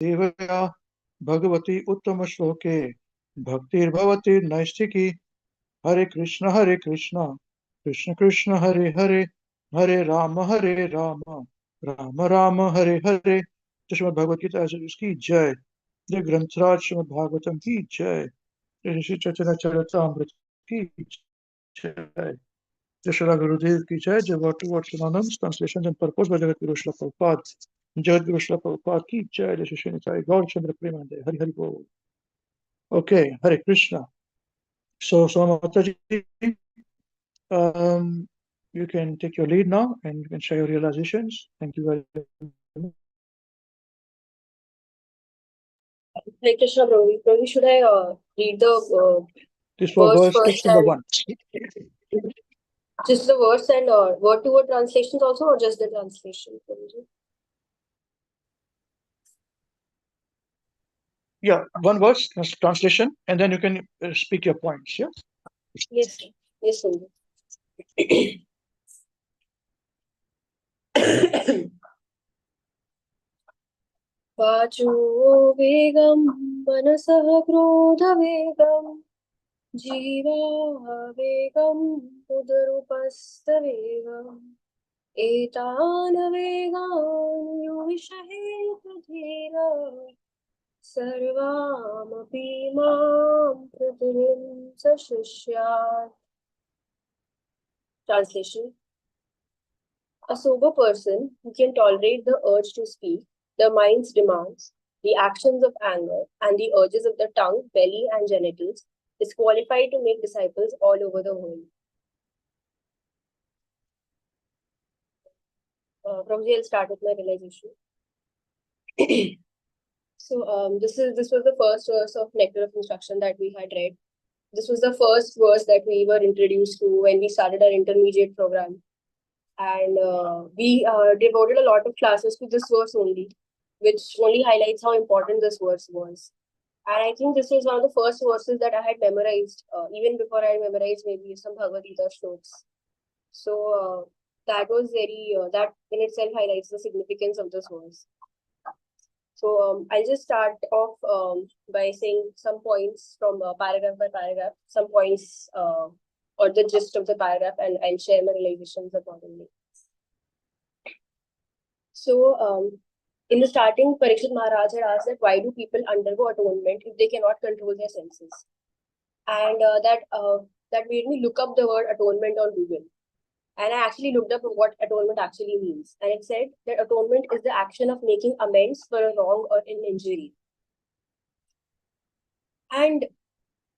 देवया भगवती उत्तम श्लोके भक्तिर्भवति नैष्ठिकी हरे कृष्ण कृष्ण कृष्ण हरे हरे हरे राम राम राम हरे हरे। तो श्रीमद् भगवत गीता इसकी जय। जय ग्रंथराज श्रीमद् भागवतम की जय। जय श्री चैतन्य चरितामृत की जय। जय श्री गुरुदेव की जय। जय word to word synonyms, translations and purpose by Jagat Guru Srila Prabhupada। Jagat Guru Srila Prabhupada की जय। जय श्री श्री निताई गौर चंद्र प्रेमानंद। हरि हरि बोल। Okay, Hare Krishna. So Mataji, you can take your lead now and you can share your realizations. Thank you very much. Hare Krishna, Prabhu, should I read the This for verse text number 1. Just the verse and word-to-word translations also, or just the translation? Yeah, one verse translation, and then you can speak your points. Yeah. Yes, sir. Yes, sir. वाचो वेगं मनसः क्रोधवेगं जीवावेगं उदरुपस्थवेगम् एतान् वेगान् युविषहे धीरा सर्वामपि मां पृथिवीं सशिष्यात्. Translation: a sober person who can tolerate the urge to speak, the mind's demands, the actions of anger, and the urges of the tongue, belly, and genitals is qualified to make disciples all over the world. Prabhuji, I'll start with my realization. So this was the first verse of Nectar of Instruction that we had read. This was the first verse that we were introduced to when we started our intermediate program. And we devoted a lot of classes to this verse only, which only highlights how important this verse was. And I think this was one of the first verses that I had memorized, even before I had memorized maybe some Bhagavad Gita shlokas. So that was that in itself highlights the significance of this verse. So I'll just start off by saying some points from paragraph by paragraph, some points or the gist of the paragraph, and I'll share my realizations accordingly. So in the starting, Parikshit Maharaj had asked that why do people undergo atonement if they cannot control their senses? And that made me look up the word atonement on Google. And I actually looked up what atonement actually means. And it said that atonement is the action of making amends for a wrong or an injury. And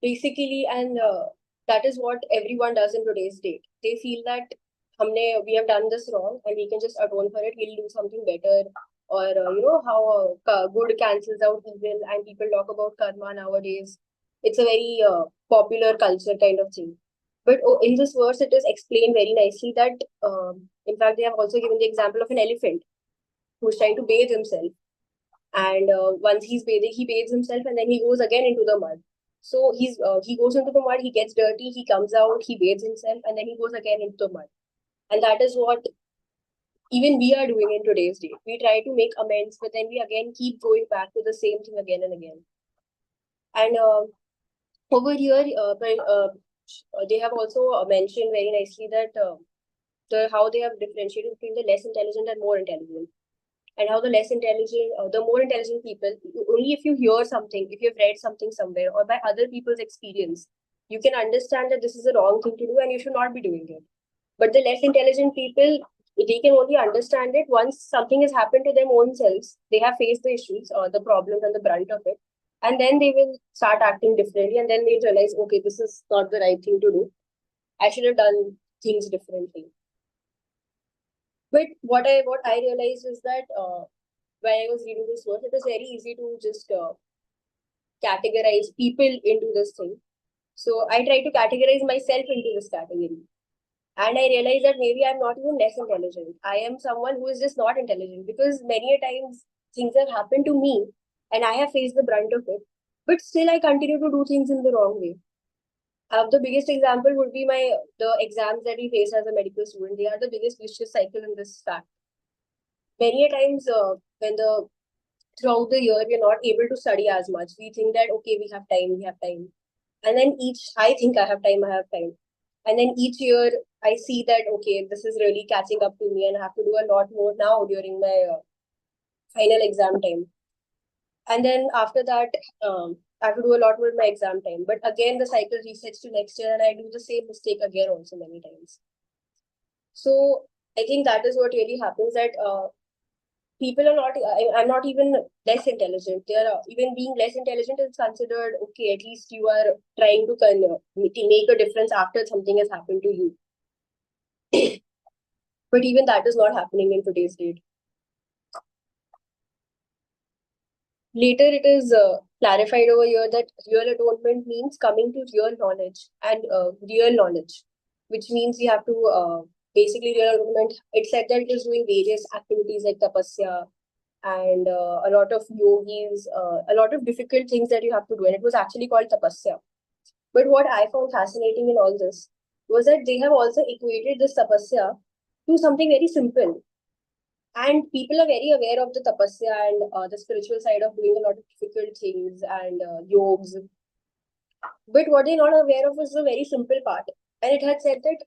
basically, that is what everyone does in today's date. They feel that we have done this wrong and we can just atone for it, we'll do something better. Or, how good cancels out evil, and people talk about karma nowadays. It's a very popular culture kind of thing. But in this verse, it is explained very nicely that, in fact, they have also given the example of an elephant who's trying to bathe himself. And once he's bathing, he bathes himself and then he goes again into the mud. So he goes into the mud, he gets dirty, he comes out, he bathes himself, and then he goes again into the mud. And that is what even we are doing in today's day. We try to make amends, but then we again keep going back to the same thing again and again. And over here, they have also mentioned very nicely that how they have differentiated between the less intelligent and more intelligent. And how the less intelligent, the more intelligent people, only if you hear something, if you've read something somewhere or by other people's experience, you can understand that this is a wrong thing to do and you should not be doing it. But the less intelligent people, they can only understand it once something has happened to them own selves. They have faced the issues or the problems and the brunt of it. And then they will start acting differently. And then they'll realize, okay, this is not the right thing to do. I should have done things differently. But what I realized is that when I was reading this verse, it was very easy to just categorize people into this thing. So I try to categorize myself into this category. And I realized that maybe I'm not even less intelligent. I am someone who is just not intelligent, because many a times things have happened to me and I have faced the brunt of it. But still I continue to do things in the wrong way. The biggest example would be the exams that we face as a medical student. They are the biggest vicious cycle in this fact. Many a times when the throughout the year, we're not able to study as much. We think that, okay, we have time, we have time. And then I think I have time, I have time. And then each year, I see that, okay, this is really catching up to me and I have to do a lot more now during my final exam time. And then after that, I have to do a lot more in my exam time. But again, the cycle resets to next year and I do the same mistake again also many times. So I think that is what really happens, that people are not, I'm not even less intelligent. They are even being less intelligent is considered, okay, at least you are trying to make a difference after something has happened to you. But even that is not happening in today's date. Later, it is clarified over here that real atonement means coming to real knowledge and real knowledge, which means you have to basically real atonement. It said that it is doing various activities like tapasya and a lot of yogis, a lot of difficult things that you have to do. And it was actually called tapasya. But what I found fascinating in all this was that they have also equated this tapasya to something very simple. And people are very aware of the tapasya and the spiritual side of doing a lot of difficult things and yogs. But what they're not aware of is the very simple part. And it had said that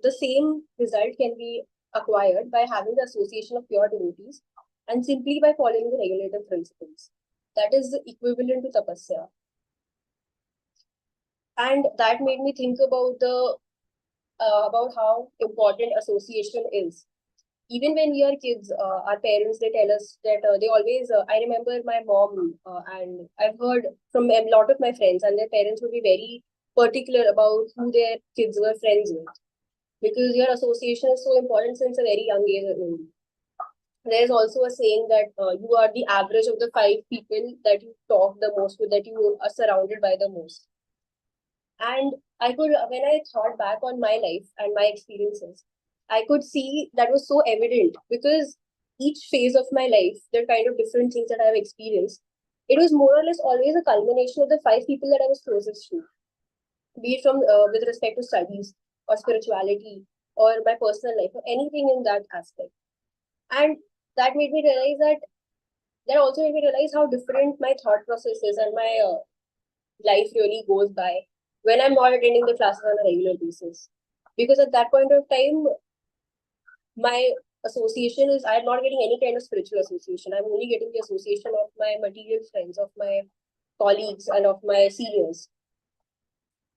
the same result can be acquired by having the association of pure devotees and simply by following the regulative principles. That is the equivalent to tapasya. And that made me think about about how important association is. Even when we are kids, our parents, they tell us that they always, I remember my mom, and I've heard from a lot of my friends, and their parents would be very particular about who their kids were friends with, because your association is so important since a very young age only. There's also a saying that you are the average of the 5 people that you talk the most with, that you are surrounded by the most. And I could, when I thought back on my life and my experiences, I could see that was so evident, because each phase of my life, the kind of different things that I have experienced, it was more or less always a culmination of the 5 people that I was closest to, be it from with respect to studies or spirituality or my personal life or anything in that aspect. And that made me realize that also made me realize how different my thought processes and my life really goes by when I'm not attending the classes on a regular basis. Because at that point of time, my association is, I'm not getting any kind of spiritual association. I'm only getting the association of my material friends, of my colleagues, and of my seniors.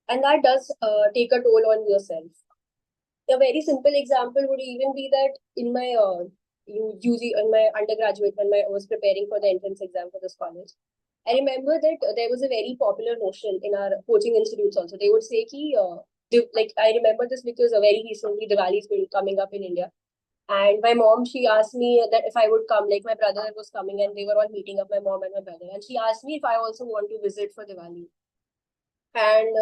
And that does take a toll on yourself. A very simple example would even be that in my in my undergraduate, when I was preparing for the entrance exam for this college, I remember that there was a very popular notion in our coaching institutes also. They would say ki, like, I remember this because very recently Diwali is coming up in India. And my mom, she asked me that if I would come, like my brother was coming and they were all meeting up, my mom and my brother. And she asked me if I also want to visit for Diwali. And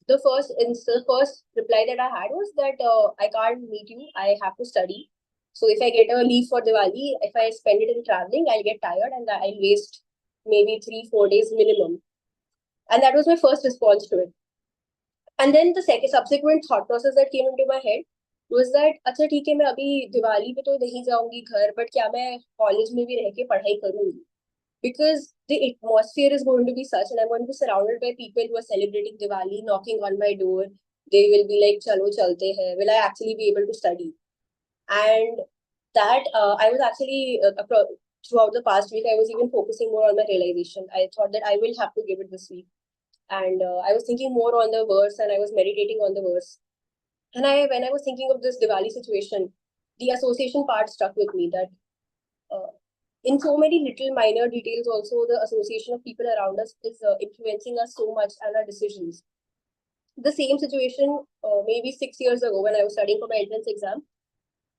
the first reply that I had was that I can't meet you. I have to study. So if I get a leave for Diwali, if I spend it in traveling, I'll get tired and I'll waste maybe 3-4 days minimum. And that was my first response to it. And then the subsequent thought process that came into my head was that, अच्छा ठीक है, मैं अभी दिवाली पे तो नहीं जाऊंगी घर, but क्या मैं कॉलेज में भी रह के पढ़ाई करूंगी? Because the atmosphere is going to be such, and I'm going to be surrounded by people who are celebrating Diwali, knocking on my door. They will be like, "Chalo, chalte hai." Will I actually be able to study? And that I was actually throughout the past week, I was even focusing more on my realization. I thought that I will have to give it this week, and I was thinking more on the verse, and I was meditating on the verse. And when I was thinking of this Diwali situation, the association part stuck with me, that uh, in so many little minor details also, the association of people around us is influencing us so much and our decisions. The same situation maybe 6 years ago when I was studying for my entrance exam,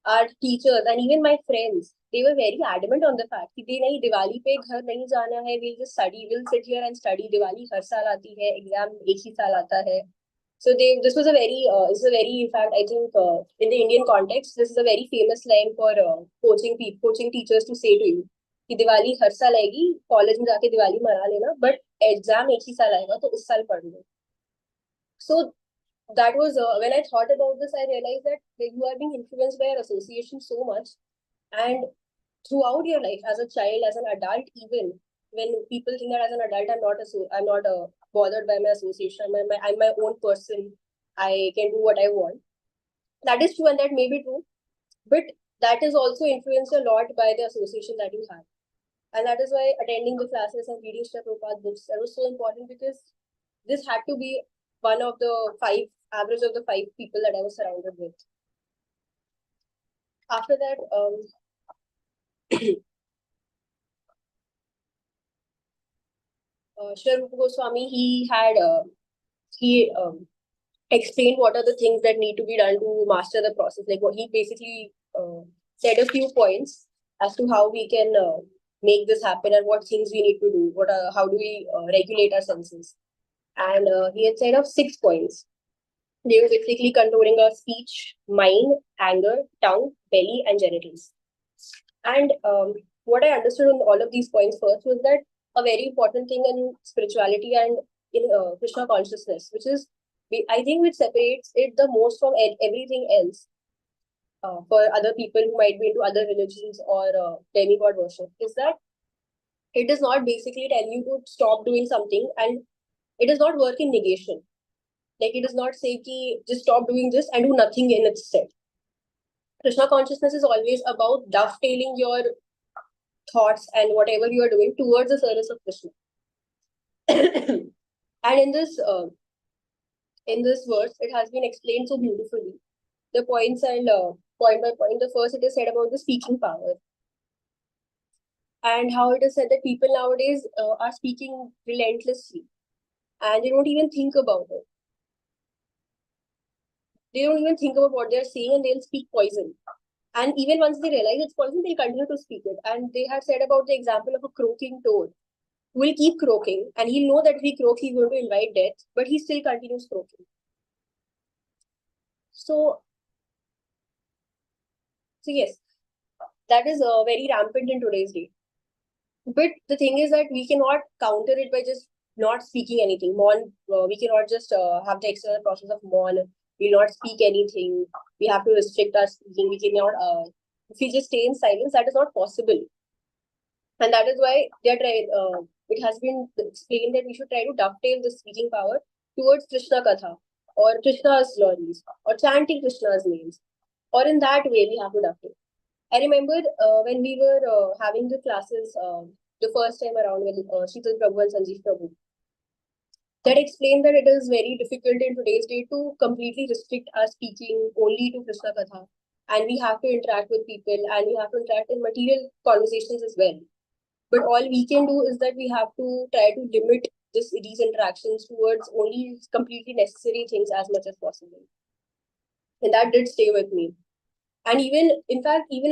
our teachers and even my friends, they were very adamant on the fact that nahi, Diwali pe ghar nahi jana hai, we'll just study, we'll sit here and study. Diwali har saal aati hai, exam ek hi saal aata hai. So this was a very, in fact, I think in the Indian context, this is a very famous line for coaching teachers to say to you कि दिवाली हर साल आएगी, college में जाके दिवाली मना लेना, but exam एक ही साल आएगा तो इस साल पढ़ लो. So that was when I thought about this, I realized that you are being influenced by your association so much, and throughout your life, as a child, as an adult, even when people think that as an adult I'm not bothered by my association. I'm my own person. I can do what I want. That is true, and that may be true, but that is also influenced a lot by the association that you have. And that is why attending the classes and reading Srila Prabhupada books, that was so important, because this had to be one of the average of the 5 people that I was surrounded with. After that, Sri Rupa Goswami, he explained what are the things that need to be done to master the process. Like, what he basically said a few points as to how we can make this happen, and what things we need to do. How do we regulate our senses? And he had said of 6 points. They were basically controlling our speech, mind, anger, tongue, belly, and genitals. And what I understood on all of these points first was that a very important thing in spirituality and in Krishna consciousness, I think which separates it the most from everything else for other people who might be into other religions or demigod worship, is that it does not basically tell you to stop doing something, and it does not work in negation. Like, it does not say ki just stop doing this and do nothing in its stead. Krishna consciousness is always about dovetailing your thoughts and whatever you are doing towards the service of Krishna. And in this verse, it has been explained so beautifully. The points and point by point. The first, it is said about the speaking power, and how it is said that people nowadays are speaking relentlessly, and they don't even think about it. They don't even think about what they're saying, and they'll speak poison. And even once they realize it's poison, they'll continue to speak it. And they had said about the example of a croaking toad who will keep croaking, and he'll know that if he croaks, he's going to invite death, but he still continues croaking. So yes, that is very rampant in today's day. But the thing is that we cannot counter it by just not speaking anything. We cannot just have the external process of mourn. We'll not speak anything. We have to restrict our speaking. We cannot, if we just stay in silence, that is not possible. And that is why it has been explained that we should try to dovetail the speaking power towards Krishna Katha, or Krishna's glories, or chanting Krishna's names. Or in that way, we have to dovetail. I remember when we were having the classes the first time around with Sheetal Prabhu and Sanjeev Prabhu, that explained that it is very difficult in today's day to completely restrict our speaking only to Krishna Katha. And we have to interact with people, and we have to interact in material conversations as well. But all we can do is that we have to try to limit these interactions towards only completely necessary things as much as possible. And that did stay with me. And even in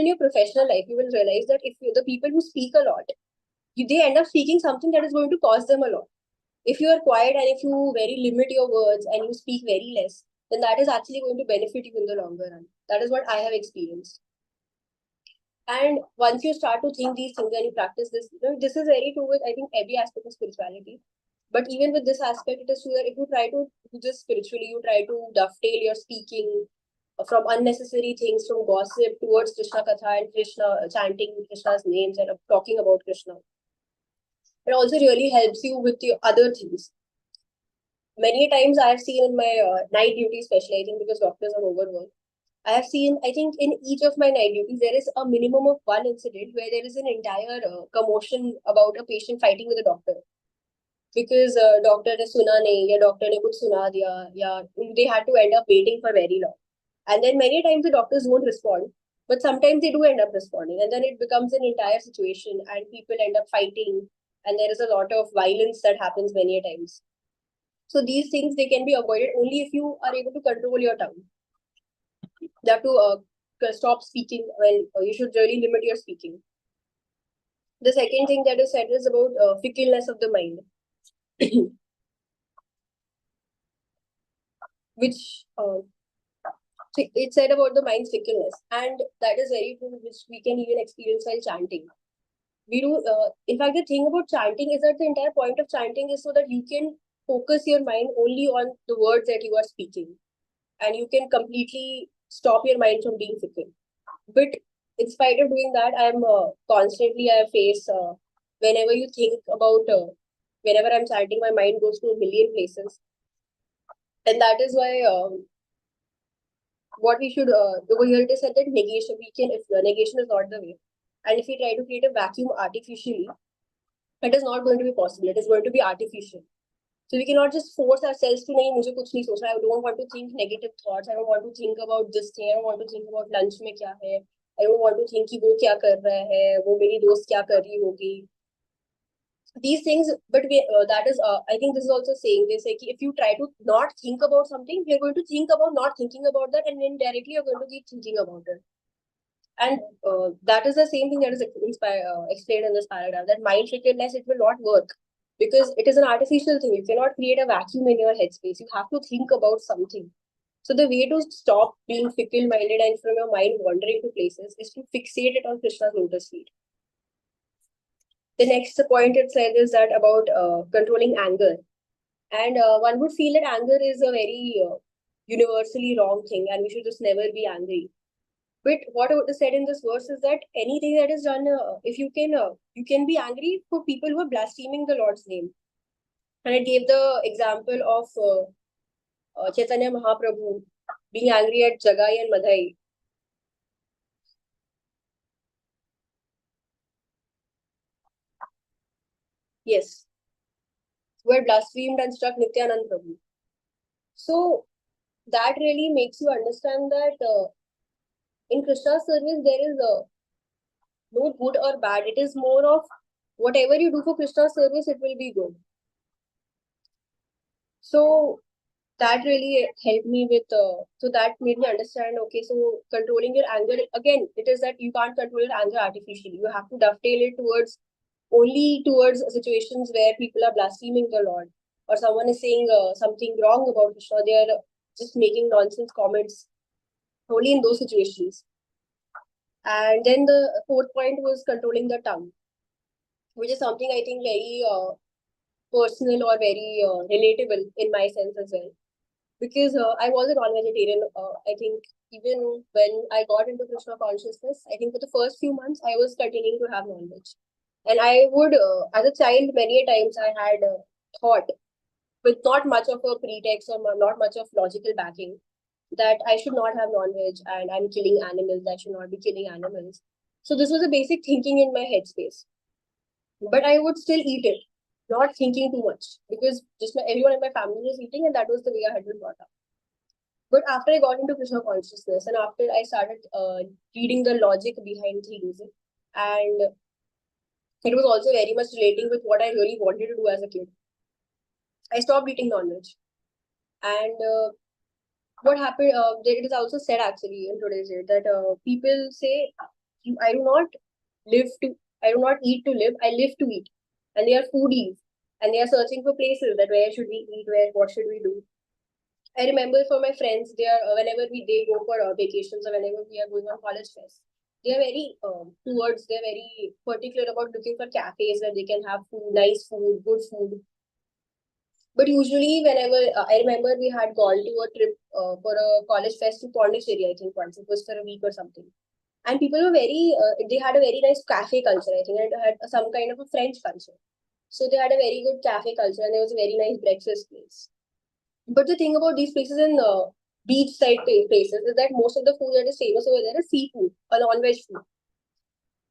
your professional life, you will realize that if the people who speak a lot, they end up speaking something that is going to cost them a lot. If you are quiet and if you very limit your words and you speak very less, then that is actually going to benefit you in the longer run. That is what I have experienced. And once you start to think these things and you practice this, this is very true with, I think, every aspect of spirituality. But even with this aspect, it is true that if you try to do this spiritually, you try to dovetail your speaking from unnecessary things, from gossip towards Krishna Katha and Krishna, chanting Krishna's names and talking about Krishna. It also really helps you with your other things. Many times I have seen in my night duty, especially, I think because doctors are overworked, I have seen, I think in each of my night duties, there is a minimum of one incident where there is an entire commotion about a patient fighting with a doctor. Because doctor ne suna nahi, ya doctor ne kuch suna diya, ya they had to end up waiting for very long. And then many times the doctors won't respond, but sometimes they do end up responding. And then it becomes an entire situation and people end up fighting. And there is a lot of violence that happens many times. So these things, they can be avoided only if you are able to control your tongue. You have to stop speaking. You should really limit your speaking. The second thing that is said is about fickleness of the mind. Which it said about the mind's fickleness, and that is very true, which we can even experience while chanting. We do, in fact, the thing about chanting is that the entire point of chanting is so that you can focus your mind only on the words that you are speaking, and you can completely stop your mind from being fickle. But in spite of doing that, I'm constantly, I face, whenever you think about, whenever I'm chanting, my mind goes to a million places. And that is why what we should, over here it is said that negation, we can, if negation is not the way. And if we try to create a vacuum artificially, it is not going to be possible. It is going to be artificial. So we cannot just force ourselves to nahi mujhe kuch nahi sochna. I don't want to think negative thoughts. I don't want to think about this thing. I don't want to think about lunch mein kya hai. I don't want to think ki wo kya kar raha hai, wo meri dost kya kar rahi hogi. These things, but that is, I think this is also saying, they say ki if you try to not think about something, you're going to think about not thinking about that, and indirectly you're going to keep thinking about it. And that is the same thing that is explained in this paragraph, that mind fickleness, it will not work because it is an artificial thing. You cannot create a vacuum in your headspace. You have to think about something. So the way to stop being fickle-minded and from your mind wandering to places is to fixate it on Krishna's lotus feet. The next point it said is that about controlling anger. And one would feel that anger is a very universally wrong thing and we should just never be angry. But what is said in this verse is that anything that is done, if you can be angry for people who are blaspheming the Lord's name. And it gave the example of Chaitanya Mahaprabhu being angry at Jagai and Madhai. Yes, who had blasphemed and struck Nityanand Prabhu. So that really makes you understand that in Krishna's service there is no good or bad. It is more of whatever you do for Krishna's service, it will be good. So that really helped me with, so that made me understand, okay, so controlling your anger, again, it is that you can't control your anger artificially. You have to dovetail it only towards situations where people are blaspheming the Lord or someone is saying something wrong about Krishna. They are just making nonsense comments only in those situations. And then the fourth point was controlling the tongue, which is something I think very personal or very relatable in my sense as well. Because I was a non-vegetarian. I think even when I got into Krishna consciousness, I think for the first few months, I was continuing to have non-veg. And I would, as a child, many a times I had thought, with not much of a pretext or not much of logical backing, that I should not have non-veg and I'm killing animals, I should not be killing animals. So this was a basic thinking in my headspace. But I would still eat it, not thinking too much, because just everyone in my family was eating and that was the way I had been brought up. But after I got into Krishna consciousness and after I started reading the logic behind things, and it was also very much relating with what I really wanted to do as a kid, I stopped eating non-veg. And what happened, it is also said actually in today's date that people say, I do not live to, I do not eat to live, I live to eat. And they are foodies and they are searching for places that where should we eat, what should we do. I remember for my friends, they are whenever they go for vacations or whenever we are going on college fest, they are very they're very particular about looking for cafes where they can have food, nice food, good food. But usually, whenever I remember, we had gone to a trip for a college fest to Pondicherry, I think once it was for a week or something, and people were very they had a very nice cafe culture. I think it had some kind of a French culture, so they had a very good cafe culture, and there was a very nice breakfast place. But the thing about these places in beachside places is that most of the food that is famous over there is seafood, a non-veg food.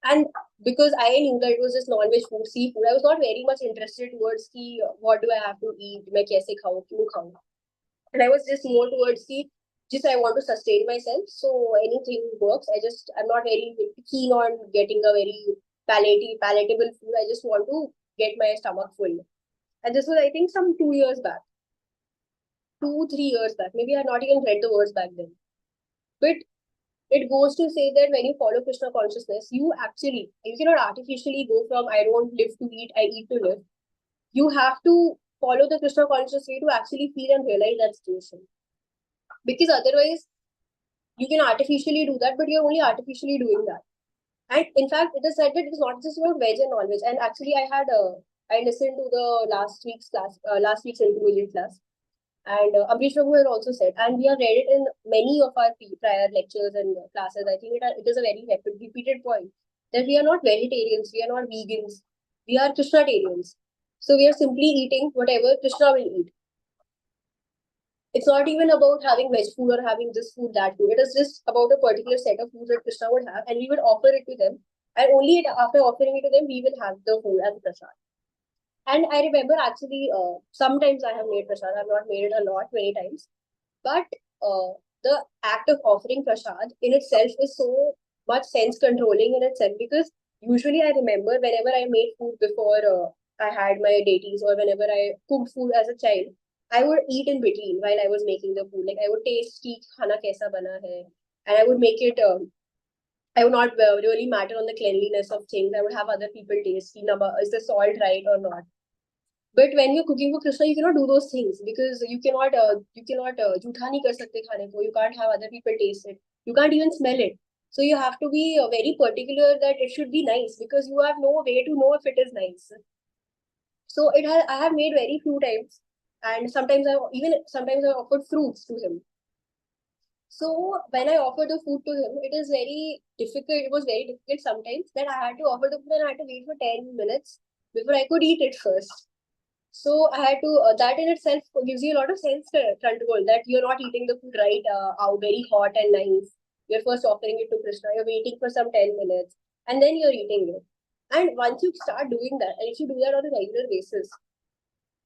And because I knew that it was just non-veg food, seafood, I was not very much interested towards the what do I have to eat, मैं कैसे खाऊं, क्यों खाऊं. And I was just more towards the just I want to sustain myself. So anything works. I'm not very keen on getting a very palatable food. I just want to get my stomach full. And this was I think some 2 years back. 2, 3 years back. Maybe I had not even read the words back then. But it goes to say that when you follow Krishna consciousness, you cannot artificially go from I don't live to eat, I eat to live. You have to follow the Krishna conscious way to actually feel and realize that situation. Because otherwise, you can artificially do that, but you're only artificially doing that. And in fact, it is said that it's not just about veg and non-veg. And actually, I listened to the last week's intermediate class. And Amrish Prabhu has also said, and we have read it in many of our prior lectures and classes. I think it is a very repeated point that we are not vegetarians, we are not vegans, we are Krishnatarians. So we are simply eating whatever Krishna will eat. It's not even about having veg food or having this food, that food. It is just about a particular set of food that Krishna would have, and we would offer it to them. And only after offering it to them, we will have the food as prasad. And I remember actually, sometimes I have made prasad. I've not made it a lot, many times. But the act of offering prasad in itself is so much sense controlling in itself, because usually I remember whenever I made food before I had my deities, or whenever I cooked food as a child, I would eat in between while I was making the food. Like I would taste ki khana kaisa bana hai, and I would make it. I would not really matter on the cleanliness of things. I would have other people taste. Is the salt right or not? But when you're cooking for Krishna, you cannot do those things, because you cannot jhutha nahi kar sakte khane ko. You can't have other people taste it. You can't even smell it. So you have to be very particular that it should be nice, because you have no way to know if it is nice. So I have made very few times, and sometimes I offered fruits to him. So when I offered the food to him, it is very difficult. It was very difficult sometimes that I had to offer the food and I had to wait for 10 minutes before I could eat it first. So I had to, that in itself gives you a lot of sense control, that you're not eating the food right, out very hot and nice. You're first offering it to Krishna, you're waiting for some 10 minutes, and then you're eating it. And once you start doing that, and if you do that on a regular basis,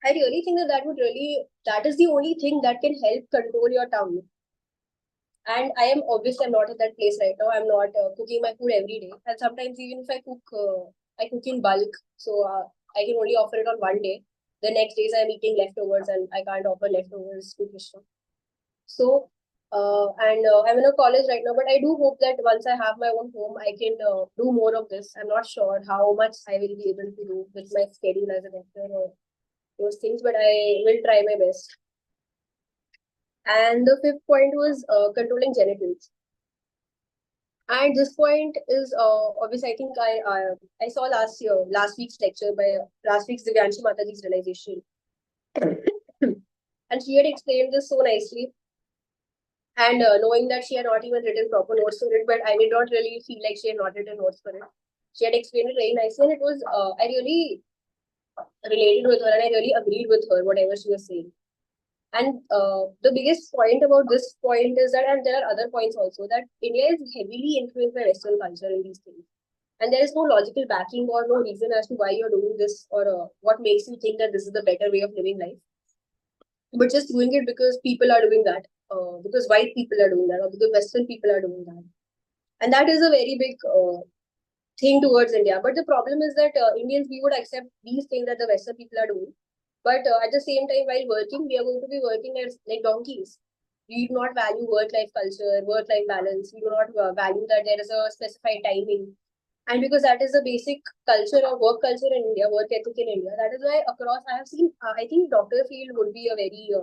I really think that is the only thing that can help control your tongue. And I'm not at that place right now. I'm not cooking my food every day. And sometimes even if I cook in bulk. So I can only offer it on one day. The next days I'm eating leftovers, and I can't offer leftovers to Krishna. So, I'm in a college right now, but I do hope that once I have my own home, I can do more of this. I'm not sure how much I will be able to do with my schedule as a lecturer or those things, but I will try my best. And the fifth point was controlling genitals. And this point is obviously, I think I saw last week's lecture by last week's Divyanshi Mataji's Realization. And she had explained this so nicely. And knowing that she had not even written proper notes for it, but I did not really feel like she had not written notes for it. She had explained it very nicely, and it was, I really related with her, and I really agreed with her, whatever she was saying. And the biggest point about this point is that, and there are other points also, that India is heavily influenced by Western culture in these things. And there is no logical backing or no reason as to why you're doing this, or what makes you think that this is the better way of living life. But just doing it because people are doing that, because white people are doing that, or because Western people are doing that. And that is a very big thing towards India. But the problem is that Indians, we would accept these things that the Western people are doing. But at the same time, while working, we are going to be working as like donkeys. We do not value work-life culture, work-life balance. We do not value that there is a specified timing. And because that is the basic culture of work culture in India, work ethic in India, that is why across I have seen, I think doctor field would be a very,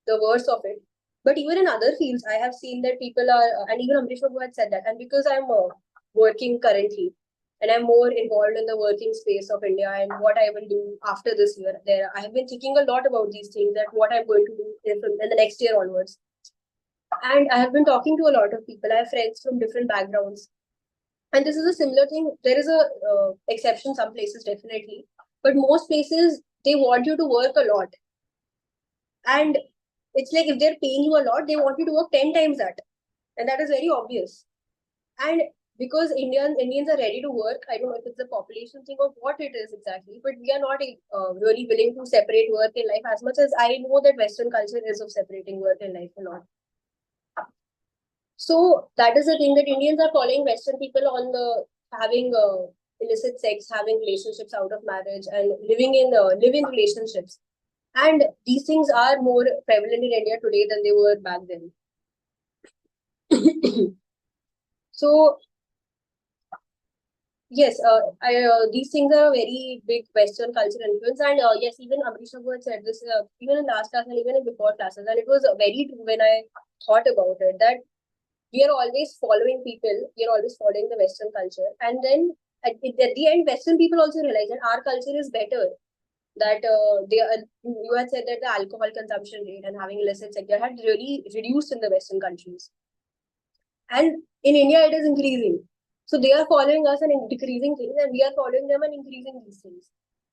the worst of it. But even in other fields, I have seen that people are, and even Amrish Babu had said that. And because I'm working currently, and I'm more involved in the working space of India and what I will do after this year, there I have been thinking a lot about these things, that what I'm going to do in the next year onwards. And I have been talking to a lot of people. I have friends from different backgrounds, and this is a similar thing. There is a exception some places, definitely, but most places they want you to work a lot, and it's like if they're paying you a lot, they want you to work 10 times that, and that is very obvious. And because Indians are ready to work, I don't know if it's a population thing or what it is exactly, but we are not really willing to separate work and life, as much as I know that Western culture is of separating work and life a lot. So that is the thing, that Indians are following Western people on the having illicit sex, having relationships out of marriage, and living in live-in relationships. And these things are more prevalent in India today than they were back then. So yes, these things are a very big Western cultural influence, and yes, even Amrish Babu had said this even in last class and even in before classes, and it was very true when I thought about it, that we are always following people, we are always following the Western culture, and then at the end, Western people also realize that our culture is better. that you had said that the alcohol consumption rate and having illicit sex had really reduced in the Western countries. And in India, it is increasing. So they are following us and decreasing things, and we are following them and increasing these things.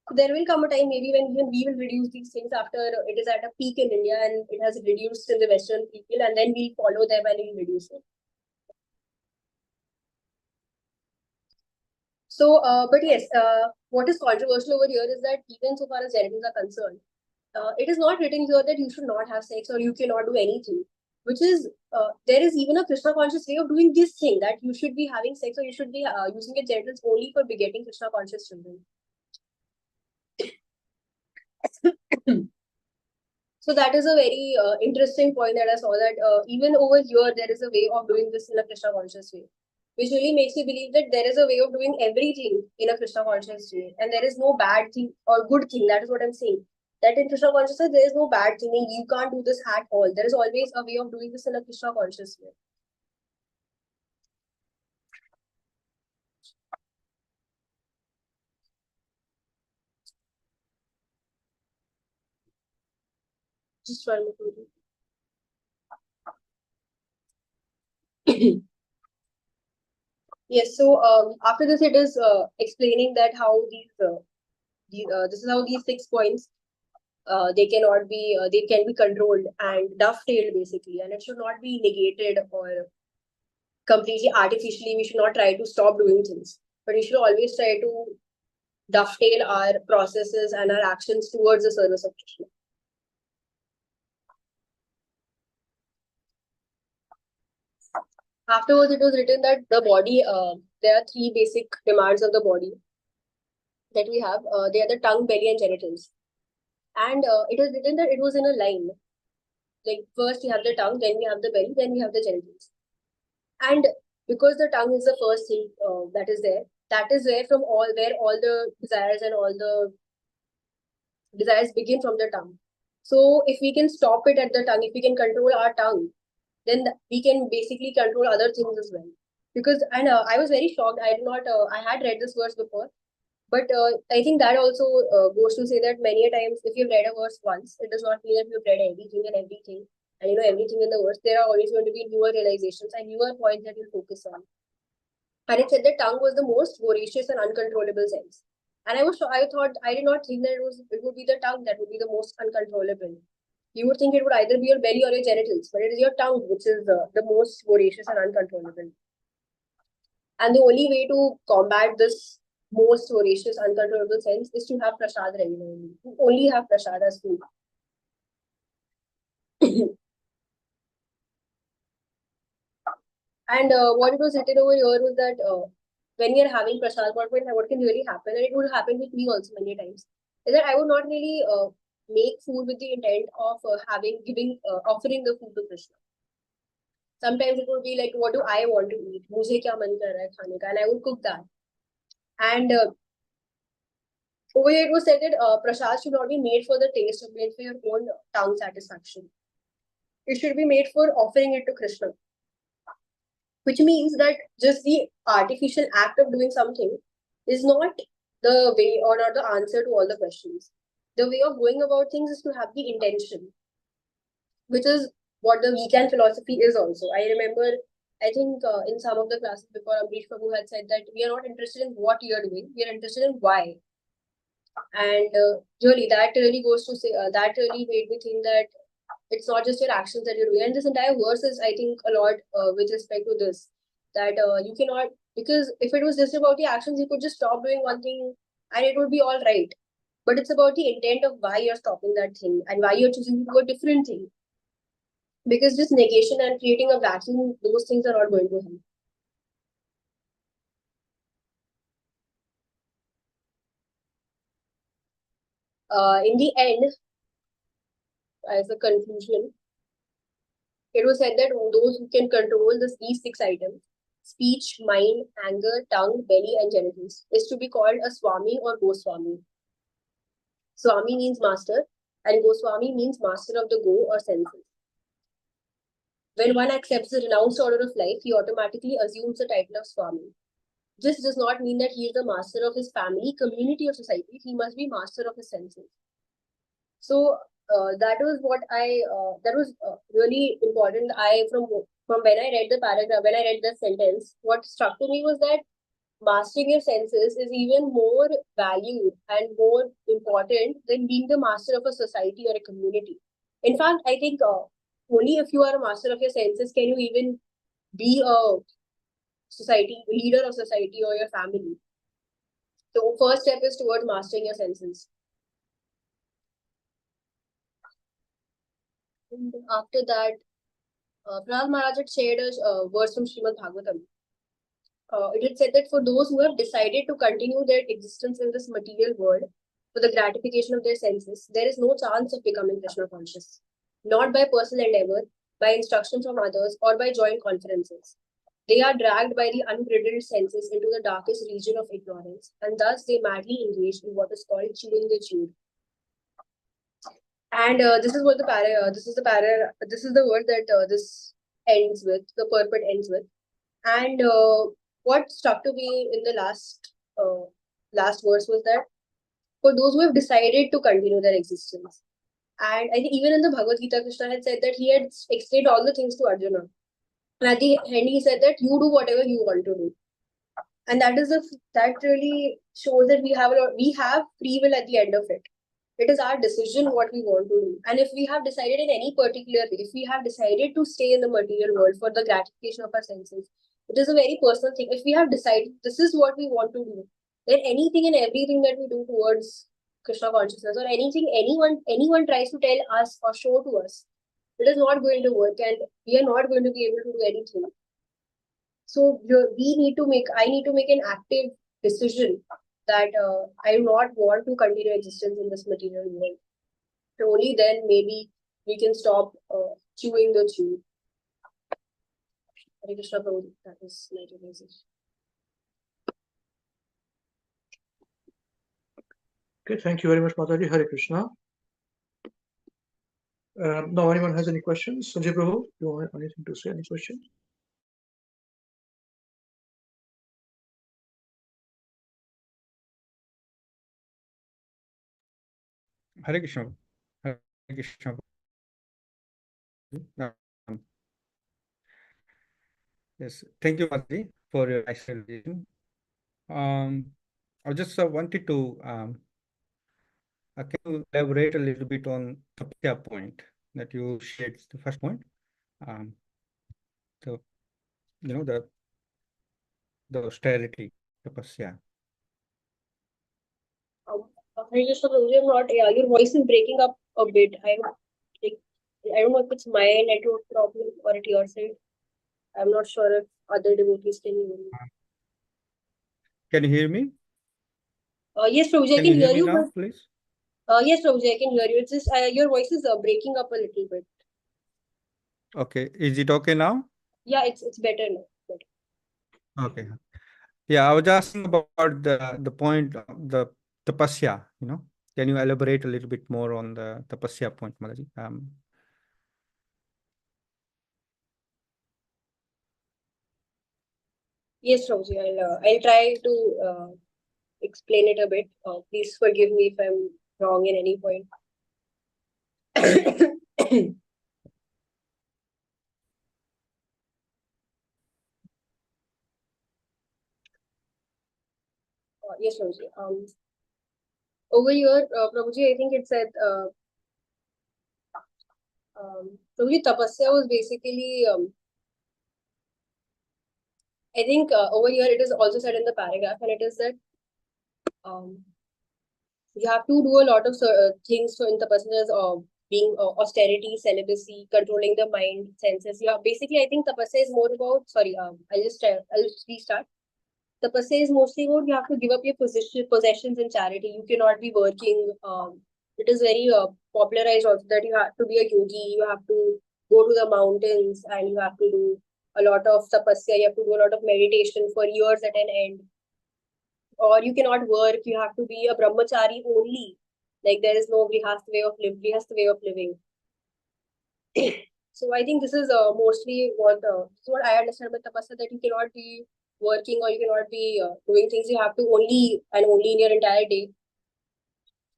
So there will come a time maybe when even we will reduce these things after it is at a peak in India and it has reduced in the Western people, and then we'll follow them and we'll reduce it. So, but yes, what is controversial over here is that even so far as genitals are concerned, it is not written here that you should not have sex or you cannot do anything, which is, there is even a Krishna conscious way of doing this thing, that you should be having sex or you should be using your genitals only for begetting Krishna conscious children. So that is a very interesting point that I saw, that even over here, there is a way of doing this in a Krishna conscious way, which really makes me believe that there is a way of doing everything in a Krishna conscious way, and there is no bad thing or good thing. That is what I'm saying. That in Krishna consciousness, there is no bad thing. You can't do this at all. There is always a way of doing this in a Krishna conscious way. Just one more. Yes. So after this, it is explaining that how this is how these 6 points they cannot be they can be controlled and dovetailed basically, and it should not be negated or completely artificially. We should not try to stop doing things, but we should always try to dovetail our processes and our actions towards the service of Krishna. Afterwards, it was written that the body, there are 3 basic demands of the body that we have. They are the tongue, belly, and genitals. And it was written that it was in a line. Like first we have the tongue, then we have the belly, then we have the genitals. And because the tongue is the first thing that is there, that is where all the desires and all the desires begin from the tongue. So if we can stop it at the tongue, if we can control our tongue, then we can basically control other things as well. Because and I was very shocked. I did not. I had read this verse before, but I think that also goes to say that many a times, if you've read a verse once, it does not mean that you've read everything and you know everything in the verse. There are always going to be newer realizations and newer points that you'll focus on. And it said that tongue was the most voracious and uncontrollable sense. And I thought, I did not think that it would be the tongue that would be the most uncontrollable. You would think it would either be your belly or your genitals, but it is your tongue which is the most voracious and uncontrollable. And the only way to combat this most voracious, uncontrollable sense is to have prasad regularly. You only have prasad as food. And what it was written over here was that when you're having prasad, what can really happen, and it would happen with me also many times, is that I would not really make food with the intent of offering the food to Krishna. Sometimes it would be like, what do I want to eat? Mujhe kya man kar raha hai khane ka? And I would cook that. And over here it was said that prasad should not be made for the taste, or made for your own tongue satisfaction. It should be made for offering it to Krishna. Which means that just the artificial act of doing something is not the way or not the answer to all the questions. The way of going about things is to have the intention, which is what the WECAN philosophy is also. I remember, I think in some of the classes before, Amrish Prabhu had said that we are not interested in what you are doing, we are interested in why. And really, that really goes to say, that really made me think that it's not just your actions that you're doing. And this entire verse is, I think, a lot with respect to this, that you cannot, because if it was just about the actions, you could just stop doing one thing and it would be all right. But it's about the intent of why you're stopping that thing and why you're choosing to do a different thing. Because just negation and creating a vacuum, those things are not going to help. In the end, as a conclusion, it was said that those who can control these 6 items, speech, mind, anger, tongue, belly, and genitals, is to be called a Swami or Goswami. Swami means master, and Goswami means master of the go or senses. When one accepts the renounced order of life, he automatically assumes the title of Swami. this does not mean that he is the master of his family, community, or society. He must be master of his senses. So that was what that was really important. From when I read the paragraph, when I read the sentence, what struck to me was that mastering your senses is even more valued and more important than being the master of a society or a community. In fact, I think only if you are a master of your senses can you even be a society leader of society or your family. So first step is towards mastering your senses. And after that, Prahlad Maharaj had shared a verse from Srimad Bhagavatam. It had said that for those who have decided to continue their existence in this material world for the gratification of their senses, there is no chance of becoming Krishna conscious, not by personal endeavor, by instruction from others, or by joint conferences. They are dragged by the unbridled senses into the darkest region of ignorance, and thus they madly engage in what is called chewing the chewed. And this is what the this is the word that this ends with, the purport ends with. And what stuck to me in the last verse was that for those who have decided to continue their existence, and I think even in the Bhagavad Gita, Krishna had said that he had explained all the things to Arjuna, and at the end he said that you do whatever you want to do, and that really shows that we have free will at the end of it. It is our decision what we want to do. And if we have decided in any particular way, if we have decided to stay in the material world for the gratification of our senses, it is a very personal thing. If we have decided this is what we want to do, then anything and everything that we do towards Krishna consciousness or anything anyone tries to tell us or show to us, it is not going to work and we are not going to be able to do anything. So I need to make an active decision that I do not want to continue existence in this material world. So only then maybe we can stop chewing the chew. Hare Krishna Prabhu, that is my realization. Okay, thank you very much, Mataji. Hare Krishna. Now, anyone has any questions? Sanjay Prabhu, you want anything to say? Any questions? Hare Krishna. Hare Krishna. Yes, thank you, Mataji, for your explanation. I just wanted to can you elaborate a little bit on the tapasya point that you shared, the first point? The the austerity tapasya. Hare Krishna Prabhu, I'm not. Yeah, your voice is breaking up a bit. I don't know if it's my network problem or at your side. I'm not sure if other devotees can hear me. Can you hear me? Yes, Prabhuji, I Can can you hear hear me you, now, but please? yes, Prabhuji, I can hear you. It's just your voice is breaking up a little bit. Okay, is it okay now? Yeah, it's better now. Better. Okay. Yeah, I was asking about the point of the tapasya, Can you elaborate a little bit more on the tapasya point, Mataji? Yes, Prabhuji, I'll try to explain it a bit. Please forgive me if I'm wrong in any point. Yes, Prabhuji. Over here, Prabhuji, I think it said, Prabhuji, tapasya was basically, I think over here it is also said in the paragraph, and it is that you have to do a lot of things in tapasya, being austerity, celibacy, controlling the mind, senses. Yeah, basically, I think tapasya is more about, sorry, I'll just restart. Tapasya is mostly about you have to give up your possessions in charity. You cannot be working. It is very popularized also that you have to be a yogi. You have to go to the mountains and you have to do a lot of tapasya. You have to do a lot of meditation for years at an end. Or you cannot work. You have to be a brahmachari only. Like there is no grihastha way of living. So I think this is mostly what I understand about tapasya, that you cannot be working or you cannot be doing things. You have to only in your entire day.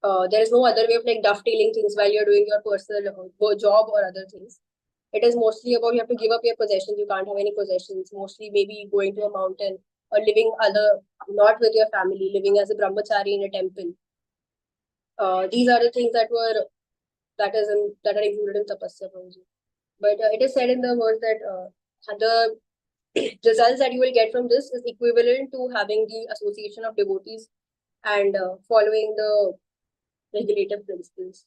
There is no other way of like dovetailing things while you're doing your personal job or other things. It is mostly about you have to give up your possessions. You can't have any possessions. Mostly maybe going to a mountain or living not with your family, living as a brahmachari in a temple. These are the things that are included in tapasya. But it is said in the verse that the results that you will get from this is equivalent to having the association of devotees and following the regulative principles.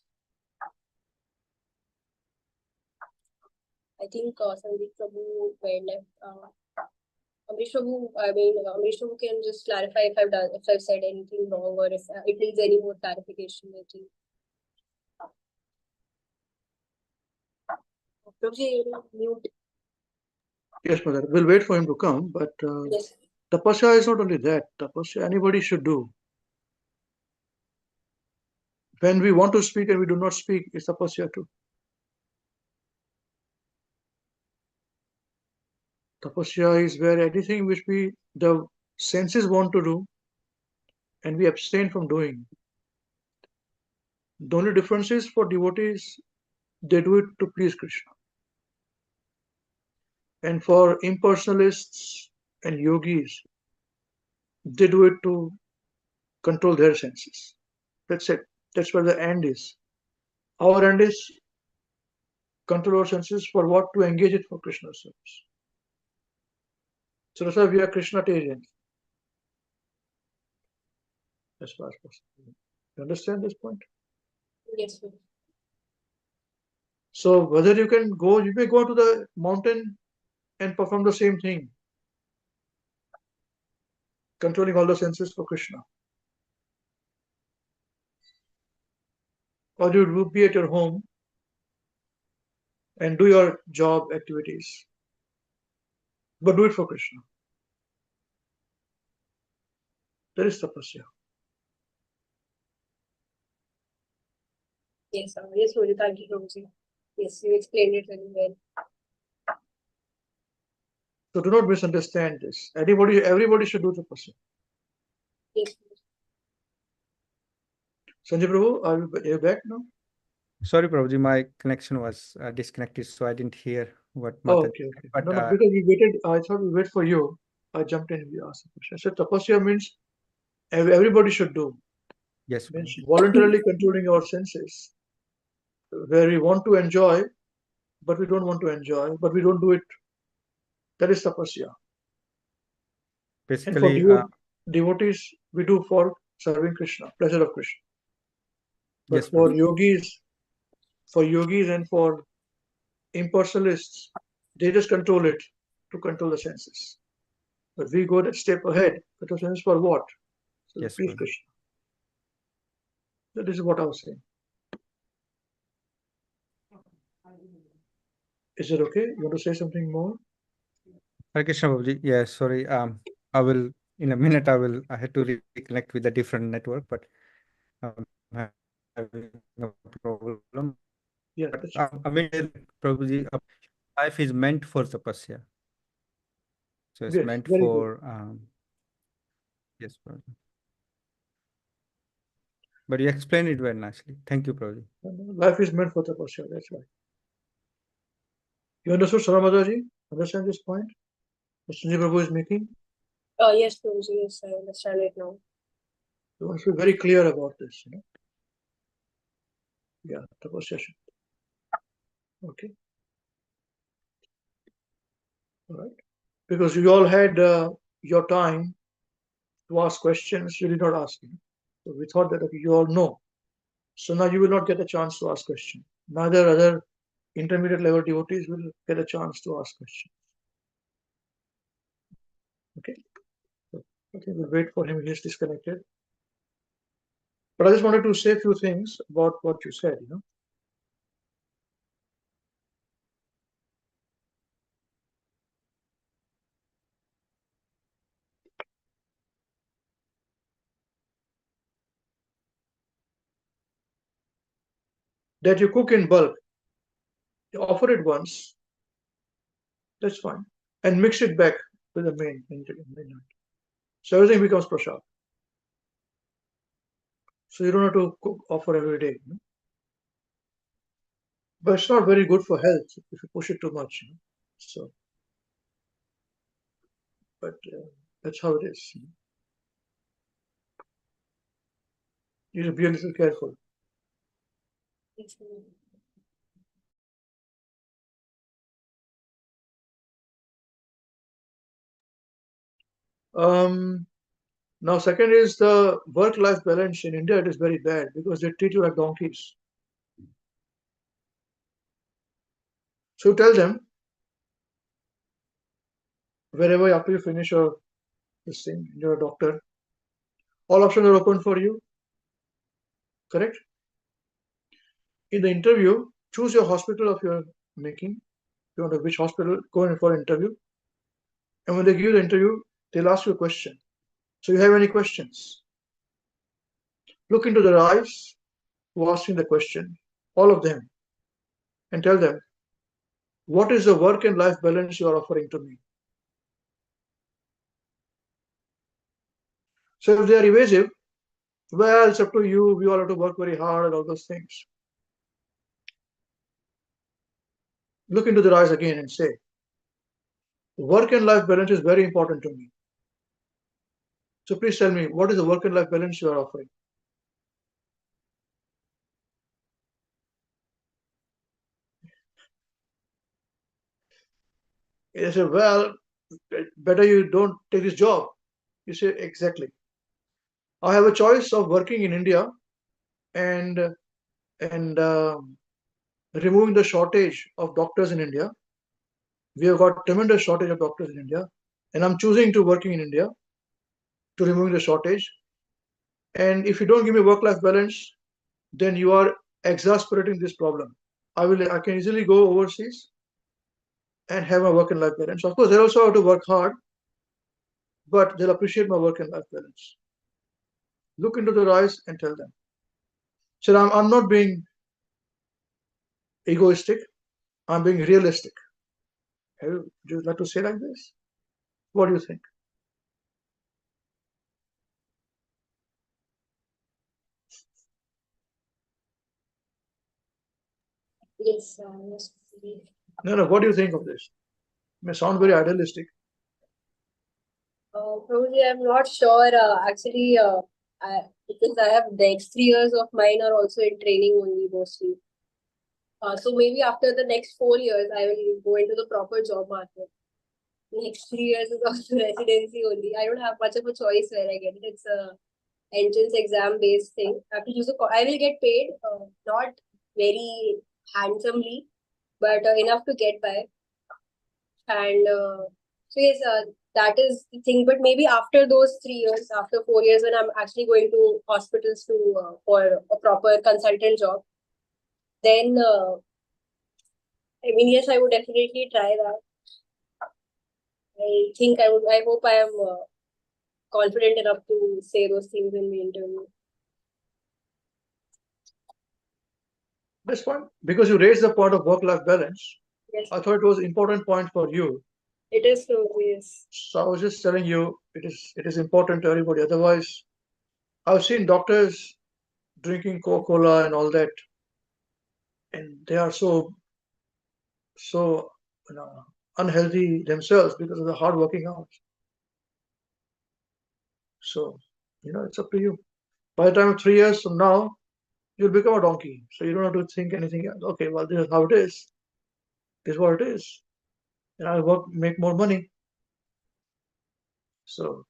I think Sandeep Prabhu were left. Amrish Prabhu can just clarify if I've said anything wrong or if it needs any more clarification. I think. Prabhuji, mute. Yes, mother. We'll wait for him to come, but Yes. tapasya is not only that. Tapasya anybody should do. When we want to speak and we do not speak, it's tapasya too. Tapasya is where anything which the senses want to do and we abstain from doing. The only difference is for devotees, they do it to please Krishna. And for impersonalists and yogis, they do it to control their senses. That's it. That's where the end is. Our end is control our senses for what? To engage it for Krishna's service. So that's why we are Krishnatarians. As far as possible. You understand this point? Yes. So whether you may go to the mountain and perform the same thing, controlling all the senses for Krishna. Or you would be at your home and do your job activities, but do it for Krishna. That is tapasya. Yes, yes, Rohit, thank you, Prabhuji. Yes, you explained it very well. So do not misunderstand this. Everybody should do tapasya. Yes. Sanjay Prabhu, are you back now? Sorry, Prabhuji, my connection was disconnected, so I didn't hear what Oh, Mata. okay. But No, because we waited. I thought we wait for you. I jumped in and we asked the question. I said tapasya means everybody should do. yes, Means Prabhuji. voluntarily controlling our senses, where we want to enjoy, but we don't want to enjoy, but we don't do it. That is tapasya. And for Basically, devotees, we do for serving Krishna, pleasure of Krishna. But yes, Prabhuji. for yogis and for impersonalists, they just control it to control the senses. But we go that step ahead. Control senses for what? So Yes, please Prabhuji. Krishna. So this is what I was saying. Is it okay? You want to say something more? Hare Krishna, Prabhuji. Yeah, sorry. I will in a minute. I had to reconnect with a different network, but having no problem. Yeah, But that's I mean, Prabhuji, life is meant for tapasya. So it's yes, meant very good. for yes, Prabhuji. But you explained it very nicely. Thank you, Prabhuji. Life is meant for tapasya, that's right. You understood, Saramadaji? Understand this point? Mr. Sanjay Prabhu is making? Yes, Prabhuji, yes, I understand it now. You want to be very clear about this, you know? Yeah, tapasya. Okay. All right. Because you all had your time to ask questions, you did not ask. So we thought that okay, you all know. So now you will not get a chance to ask questions. Neither other intermediate level devotees will get a chance to ask questions. Okay. So, okay, we'll wait for him. He's disconnected. But I just wanted to say a few things about what you said, you know. That you cook in bulk, you offer it once, that's fine. And mix it back with the main night. So everything becomes prasad. So you don't have to cook, offer every day. But it's not very good for health if you push it too much. So, but that's how it is. You should be a little careful. Now, second is the work-life balance in India. It is very bad because they treat you like donkeys. So tell them wherever after you finish your this thing, you're a doctor. All options are open for you. Correct? In the interview, choose your hospital of your making. You want to which hospital, go in for an interview. And when they give you the interview, they'll ask you a question. So you have any questions? Look into their eyes who are asking the question, all of them, and tell them, what is the work and life balance you are offering to me? So if they are evasive, well, it's up to you. We all have to work very hard and all those things. Look into their eyes again and say, work and life balance is very important to me. So please tell me, what is the work and life balance you are offering? They say, well, better you don't take this job. You say, exactly. I have a choice of working in India and and removing the shortage of doctors in India. We have got tremendous shortage of doctors in India, and I'm choosing to working in India to removing the shortage. And if you don't give me work-life balance, then you are exasperating this problem. I can easily go overseas and have my work and life balance. Of course, they also have to work hard, but they'll appreciate my work and life balance. Look into their eyes and tell them. So I'm not being egoistic. I'm being realistic. Would you like to say like this? What do you think? Yes, yes. No. What do you think of this? It may sound very idealistic. Probably I'm not sure. Actually, because I have the next 3 years of mine are also in training only mostly. So maybe after the next 4 years, I will go into the proper job market. Next 3 years is also residency only. I don't have much of a choice where I get it. It's a entrance exam based thing. I have to use I will get paid, not very handsomely, but enough to get by. And so yes, that is the thing. But maybe after those 3 years, after 4 years, when I'm actually going to hospitals to for a proper consultant job, then I mean, yes, I would definitely try that. I think I would. I hope I am confident enough to say those things in the interview. That's fine. Because you raised the point of work-life balance, Yes, I thought it was an important point for you. it is so. Yes. So I was just telling you it is important to everybody. Otherwise, I've seen doctors drinking Coca-Cola and all that, and they are so unhealthy themselves because of the hard working hours. So it's up to you. By the time of 3 years from now, you'll become a donkey. So you don't have to think anything else. Okay, well, this is how it is. This is what it is. And I'll work, make more money. So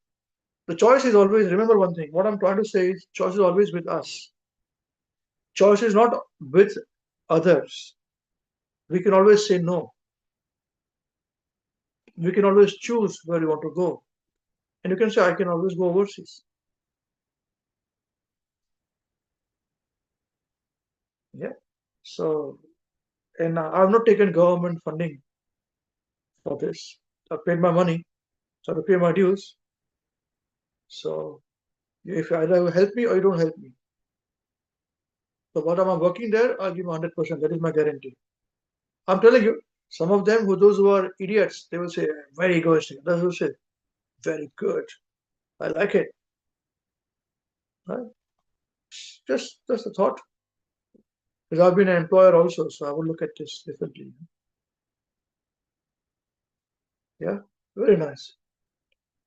the choice is always, remember one thing, what I'm trying to say is choice is always with us. Choice is not with others. We can always say no. We can always choose where you want to go. And you can say, I can always go overseas. Yeah. So, and I've not taken government funding for this. I've paid my money, so I have to pay my dues. So, if you either help me or you don't help me. So, what I'm working there, I'll give 100%. That is my guarantee. I'm telling you, Some of them, those who are idiots, they will say, very egoistic. Others will say, very good. I like it. Right? Just a thought. Because I've been an employer also, so I would look at this differently. Yeah, very nice.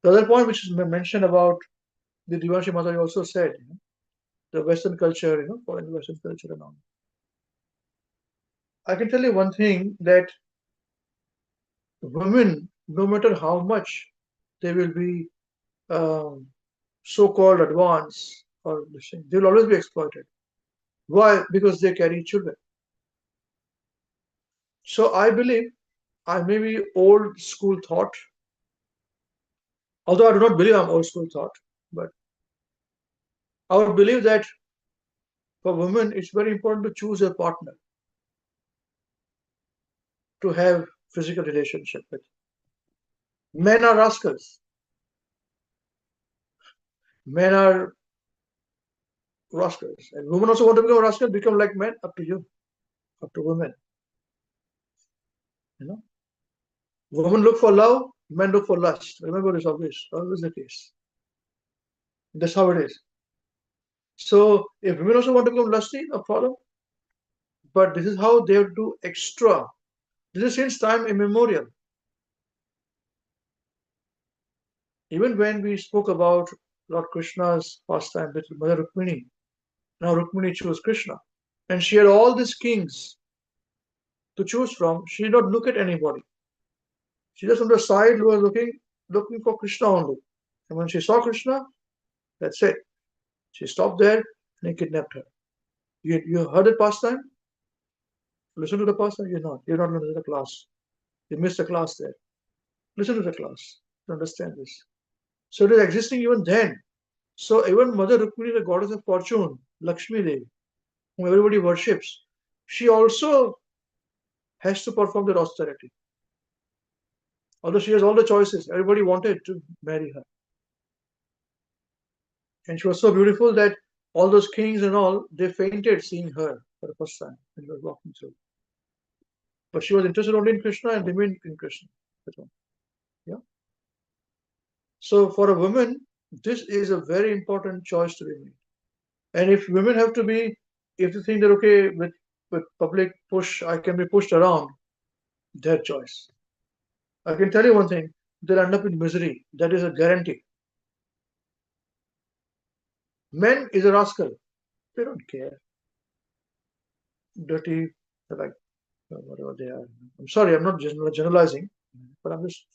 The other point which is mentioned about the Devanshi Mata also said, the Western culture, following Western culture and all. I can tell you one thing, that women, no matter how much they will be so-called advanced or they will always be exploited. Why? Because they carry children. So I believe, I may be old school thought, although I do not believe I'm old school thought, but I would believe that for women it's very important to choose a partner to have physical relationship with. Men are rascals. Men are rascals. And women also want to become a rascal, become like men, up to you, up to women. Women look for love, men look for lust. Remember this always the case. That's how it is. So if women also want to become lusty, no problem. But this is how they have to do extra. This is since time immemorial. Even when we spoke about Lord Krishna's pastime with Mother Rukmini, now Rukmini chose Krishna. And she had all these kings to choose from. She did not look at anybody. She just on the side was looking for Krishna only. And when she saw Krishna, that's it. She stopped there and he kidnapped her. You heard the pastime? Listen to the pastime? You're not going to the class. You missed the class there. Listen to the class to understand this. So it is existing even then. So even Mother Rukmini, the goddess of fortune, Lakshmi Devi, whom everybody worships, she also has to perform that austerity. Although she has all the choices, everybody wanted to marry her. And she was so beautiful that all those kings and all, they fainted seeing her for the first time when she was walking through. But she was interested only in Krishna and remained in Krishna. Yeah. So for a woman, this is a very important choice to be made. And if women have to be, if they think that okay, with public push, I can be pushed around, their choice. I can tell you one thing, they'll end up in misery. That is a guarantee. Men is a rascal. They don't care. Dirty, like whatever they are. I'm sorry, I'm not generalizing, but I'm just,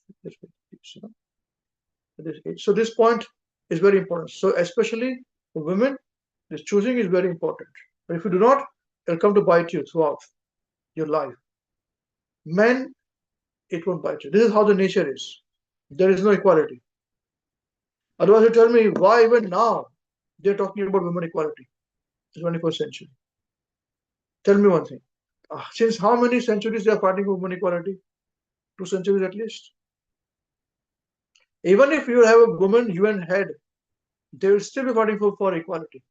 so this point is very important. So especially for women, this choosing is very important. But if you do not, it'll come to bite you throughout your life. Men, it won't bite you. This is how the nature is. There is no equality. Otherwise, you tell me why even now they're talking about women equality in the 21st century. Tell me one thing. Since how many centuries they are fighting for women equality? 2 centuries at least. Even if you have a woman UN head, they will still be fighting for equality.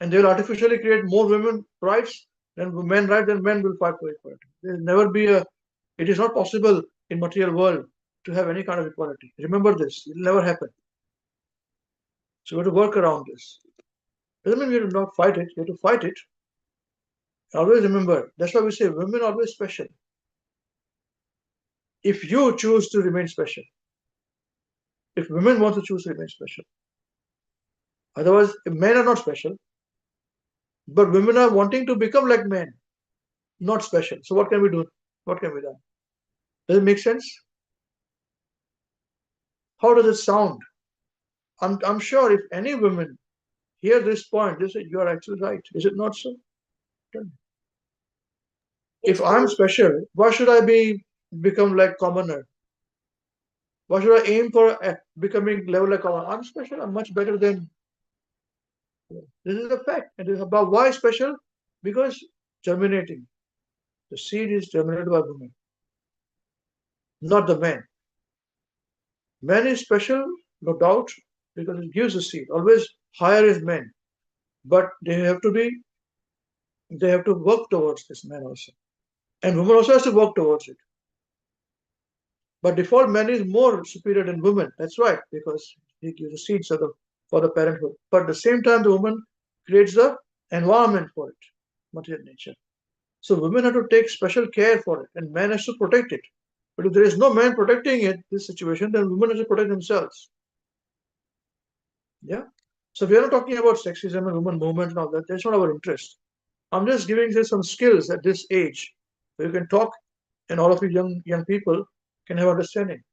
And they will artificially create more women rights than men rights, then men will fight for equality. There will never be it is not possible in material world to have any kind of equality. Remember this, it will never happen. So we have to work around this. Doesn't mean we have to not fight it, we have to fight it. Always remember, that's why we say women are always special. If you choose to remain special, if women want to choose to remain special, otherwise men are not special, but women are wanting to become like men, not special. So what can we do? What can be done? Does it make sense? How does it sound? I'm sure if any women hear this point, they say, you are actually right. Is it not so? Tell me. If I'm special, why should I become like commoner? Why should I aim for becoming level like commoner? I'm special. I'm much better than. This is a fact. And it is about why special? Because germinating. The seed is germinated by women, not the man. Man is special, no doubt, because it gives the seed. Always higher is men, but they have to work towards this man also. And woman also has to work towards it. But default man is more superior than woman. That's right, because he gives the seeds for the parenthood. But at the same time, the woman creates the environment for it, material nature. So women have to take special care for it, and man has to protect it. But if there is no man protecting it, this situation, then women have to protect themselves. Yeah. So we are not talking about sexism and women movement and all that. That's not our interest. I'm just giving you some skills at this age, so you can talk, and all of you young people can have understanding.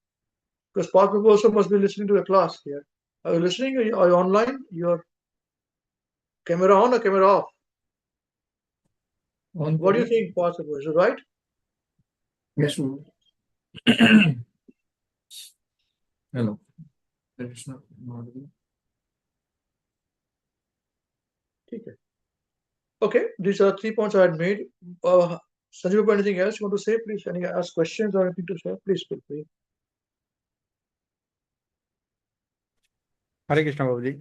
Because part people also must be listening to the class here. Are you listening? Are you online? Your camera on or camera off? On. What do you think, possible? Is it right? Yes. Hello. Krishna. Okay, these are 3 points I had made. Sanjeev, anything else you want to say? Please, any ask questions or anything to share? Please feel free. Hare Krishna, Babuji.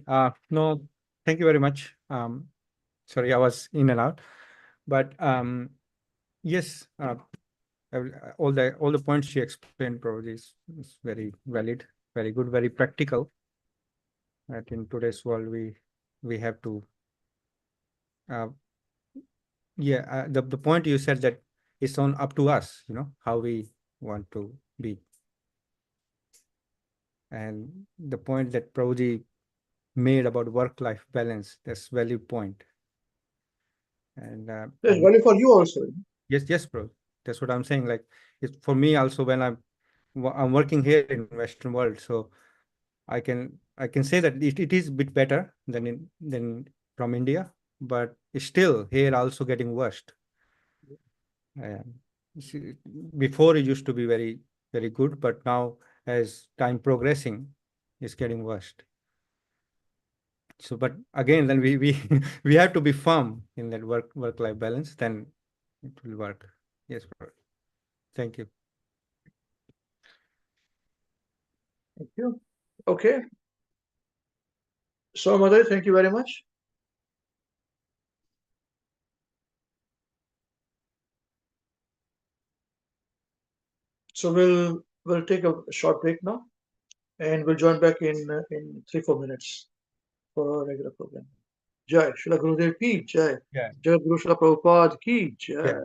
No, thank you very much. Sorry, I was in and out, but yes, all the points you explained, Prabhuji, is very valid, very good, very practical. That in today's world we have to. The point you said that it's on up to us, how we want to be. And the point that Prabhuji made about work-life balance, that's valid point. And It's valid for you also. yes, bro. That's what I'm saying. Like, it's for me also when I'm working here in Western world, so I can say that it is a bit better than from India, but it's still here also getting worse. Before it used to be very, very good, but now as time progressing, it's getting worse. So, but again, then we we have to be firm in that work-life balance, then it will work. Yes, bro. Thank you. Thank you. Okay. So, Mother, thank you very much. So we'll take a short break now, and we'll join back in 3-4 minutes for our regular program. Jai Shri Gurudev ki Jai. Yeah. Jai Guru Shri Prabhupada ki Jai. Yeah.